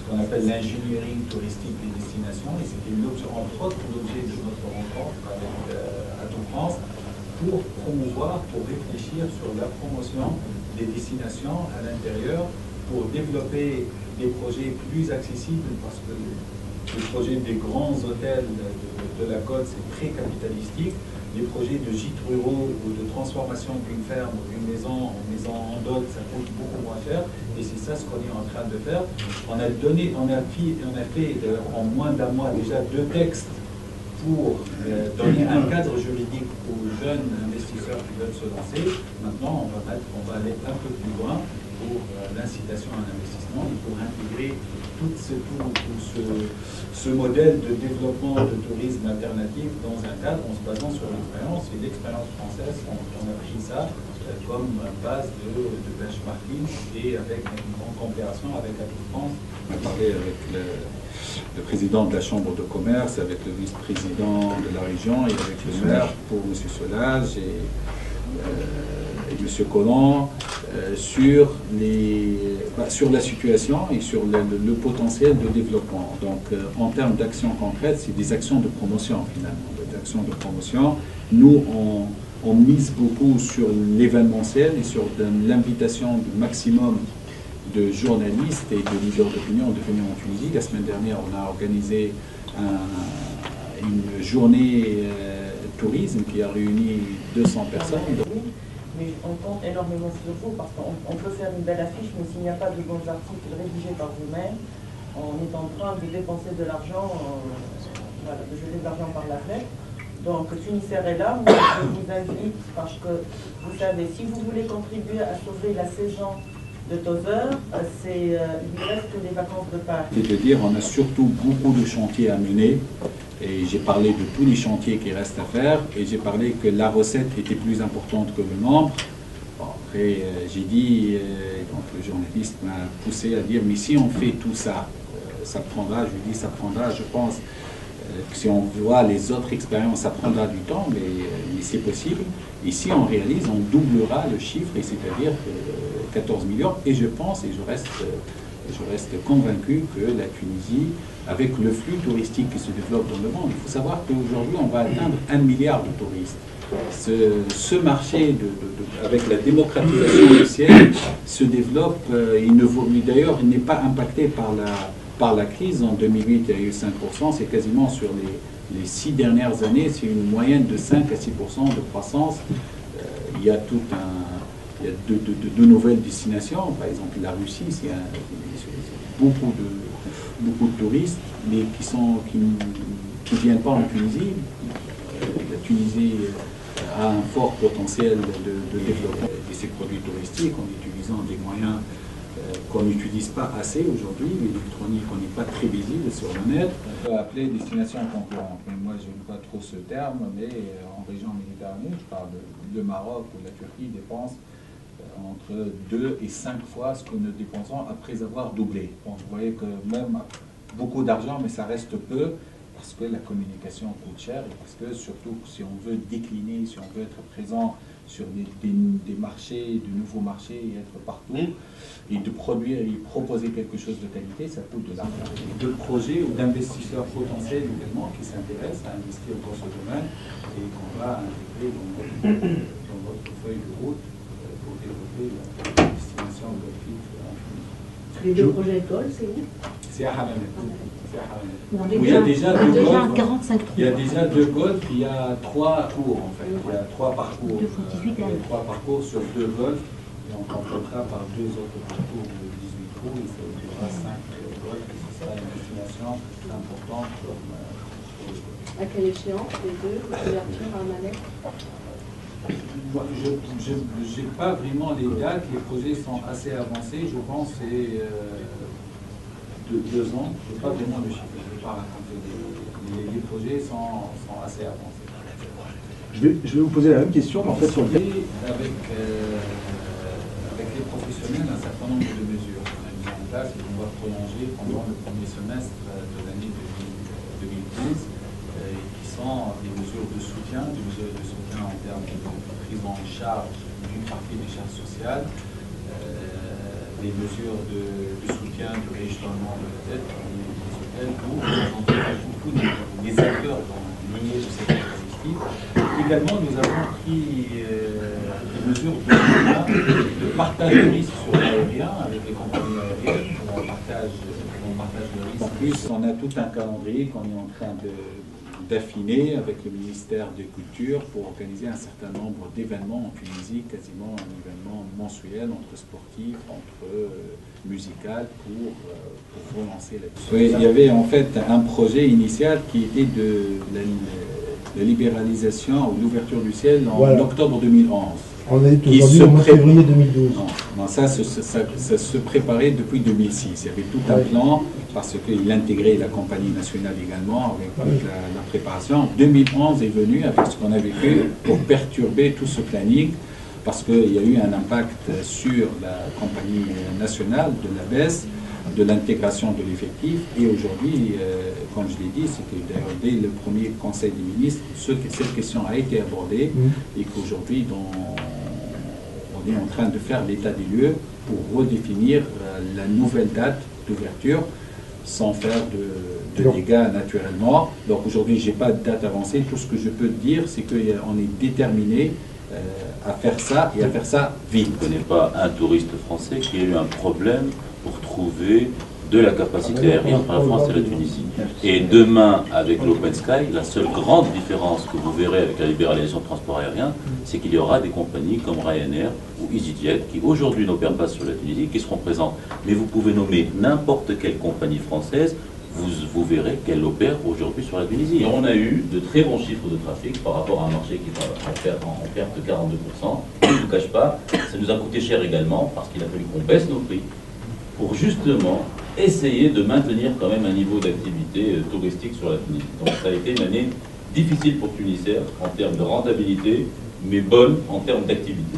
qu'on appelle l'ingénierie touristique des destinations, et c'était entre autres l'objet de notre rencontre avec Atout France, pour promouvoir, pour réfléchir sur la promotion des destinations à l'intérieur, pour développer des projets plus accessibles, parce que le projet des grands hôtels de la côte, c'est très capitalistique. Les projets de gîtes ruraux ou de transformation d'une ferme ou d'une maison en dot, ça coûte beaucoup moins cher. Et c'est ça ce qu'on est en train de faire. On a fait en moins d'un mois déjà 2 textes pour donner un cadre juridique aux jeunes investisseurs qui veulent se lancer. Maintenant, on va aller un peu plus loin pour l'incitation à l'investissement et pour intégrer tout ce modèle de développement de tourisme alternatif dans un cadre en se basant sur l'expérience. Et l'expérience française, on a pris ça comme base de benchmarking et avec une grande coopération avec Atout France. On a parlé avec le président de la Chambre de commerce, avec le vice-président de la région et avec le maire pour M. Solage et M. Collomb sur la situation et sur le potentiel de développement. Donc en termes d'actions concrètes, c'est des actions de promotion finalement, des actions de promotion. Nous, on mise beaucoup sur l'événementiel et sur l'invitation du maximum de journalistes et de leaders d'opinion devenus en Tunisie. La semaine dernière, on a organisé une journée tourisme qui a réuni 200 personnes. Mais on compte énormément sur vous parce qu'on peut faire une belle affiche, mais s'il n'y a pas de bons articles rédigés par vous-même, on est en train de dépenser de l'argent, voilà, de jeter de l'argent par la fenêtre. Donc, Tunisair est là, moi je vous invite parce que, vous savez, si vous voulez contribuer à sauver la saison de Tozeur, il reste que les vacances de Pâques. C'est-à-dire, on a surtout beaucoup de chantiers à mener. Et j'ai parlé de tous les chantiers qui restent à faire, et j'ai parlé que la recette était plus importante que le nombre. Bon, après, j'ai dit, donc le journaliste m'a poussé à dire, mais si on fait tout ça, ça prendra, je lui dis, ça prendra, je pense, que si on voit les autres expériences, ça prendra du temps, mais c'est possible. Et si on réalise, on doublera le chiffre, et c'est-à-dire 14 millions, et je pense, et je reste convaincu que la Tunisie, avec le flux touristique qui se développe dans le monde, il faut savoir qu'aujourd'hui, on va atteindre 1 milliard de touristes. Ce marché, avec la démocratisation du ciel, se développe, d'ailleurs, il n'est pas impacté par la crise. En 2008, il y a eu 5%, c'est quasiment sur les 6 dernières années, c'est une moyenne de 5 à 6% de croissance. Il y a de nouvelles destinations, par exemple la Russie, c'est beaucoup de touristes, mais qui ne viennent pas en Tunisie. La Tunisie a un fort potentiel de développement de ses produits touristiques en utilisant des moyens qu'on n'utilise pas assez aujourd'hui. L'électronique, on n'est pas très visible sur le net. On peut appeler destination concurrente, mais moi je n'aime pas trop ce terme, mais en région méditerranéenne, je parle de Maroc ou la Turquie dépense entre 2 et 5 fois ce que nous dépensons après avoir doublé. Bon, vous voyez que même beaucoup d'argent, mais ça reste peu, parce que la communication coûte cher, et parce que surtout si on veut décliner, si on veut être présent sur des marchés, de nouveaux marchés, et être partout, et de produire et proposer quelque chose de qualité, ça coûte de l'argent. De projets ou d'investisseurs potentiels également qui s'intéressent à investir dans ce domaine et qu'on va intégrer dans votre feuille de route pour développer la destination golfique en Tunisie. Les 2 projets écoles, c'est où? C'est à Hammamet. Il y a déjà 2 golfs. Il y a déjà 2 golfs, il y a 3 tours en fait. Il y a 3 parcours. 3 parcours sur 2 golfs. Et on complétera par 2 autres parcours de 18 trous. Il faudra 5 golfs. Et ce sera une destination importante comme. À quelle échéance les 2 ouvertures à Hammamet? Je n'ai pas vraiment les dates, les projets sont assez avancés, je pense que c'est de 2 ans, je n'ai pas vraiment le chiffre, je ne vais pas raconter, les projets sont assez avancés. Je vais vous poser la même question, en fait, sur le avec les professionnels, un certain nombre de mesures qu'on a mises en place et qu'on va prolonger pendant le premier semestre de l'année 2015. Qui sont des mesures de soutien, en termes de prise en charge d'une partie des charges sociales, des mesures de soutien du régime fonctionnement de peut-être des hôtels pour beaucoup des acteurs liés de cette touristique. Également, nous avons pris des mesures de partage de risques sur l'aérien avec les compagnies aériennes où on partage le risque. En plus, on a tout un calendrier qu'on est en train d'affiner avec le ministère de Culture pour organiser un certain nombre d'événements en Tunisie, quasiment un événement mensuel entre sportifs, entre musical, pour relancer là-dessus. Oui, il y avait en fait un projet initial qui était de la libéralisation ou l'ouverture du ciel en octobre 2011. On est aujourd'hui au mois de février 2012. Non, ça se préparait depuis 2006. Il y avait tout un plan parce qu'il intégrait la compagnie nationale également avec la préparation. En 2011 est venu avec ce qu'on a vécu pour perturber tout ce planning parce qu'il y a eu un impact sur la compagnie nationale de la baisse de l'intégration de l'effectif. Et aujourd'hui, comme je l'ai dit, c'était d'ailleurs dès le premier Conseil des ministres, cette question a été abordée et qu'aujourd'hui, on est en train de faire l'état des lieux pour redéfinir la nouvelle date d'ouverture sans faire de dégâts naturellement. Donc aujourd'hui, je n'ai pas de date avancée. Tout ce que je peux dire, c'est qu'on est déterminé à faire ça et à faire ça vite. Je ne connais pas un touriste français qui ait eu un problème pour trouver de la capacité aérienne entre la France et la Tunisie. Et demain, avec l'Open Sky, la seule grande différence que vous verrez avec la libéralisation du transport aérien, c'est qu'il y aura des compagnies comme Ryanair ou EasyJet qui aujourd'hui n'opèrent pas sur la Tunisie, qui seront présentes. Mais vous pouvez nommer n'importe quelle compagnie française, vous verrez qu'elle opère aujourd'hui sur la Tunisie. Et on a eu de très bons chiffres de trafic par rapport à un marché qui est en perte de 42%. Je ne vous cache pas, ça nous a coûté cher également parce qu'il a fallu qu'on baisse nos prix pour justement essayer de maintenir quand même un niveau d'activité touristique sur la Tunisie. Donc ça a été une année difficile pour Tunisair en termes de rentabilité, mais bonne en termes d'activité.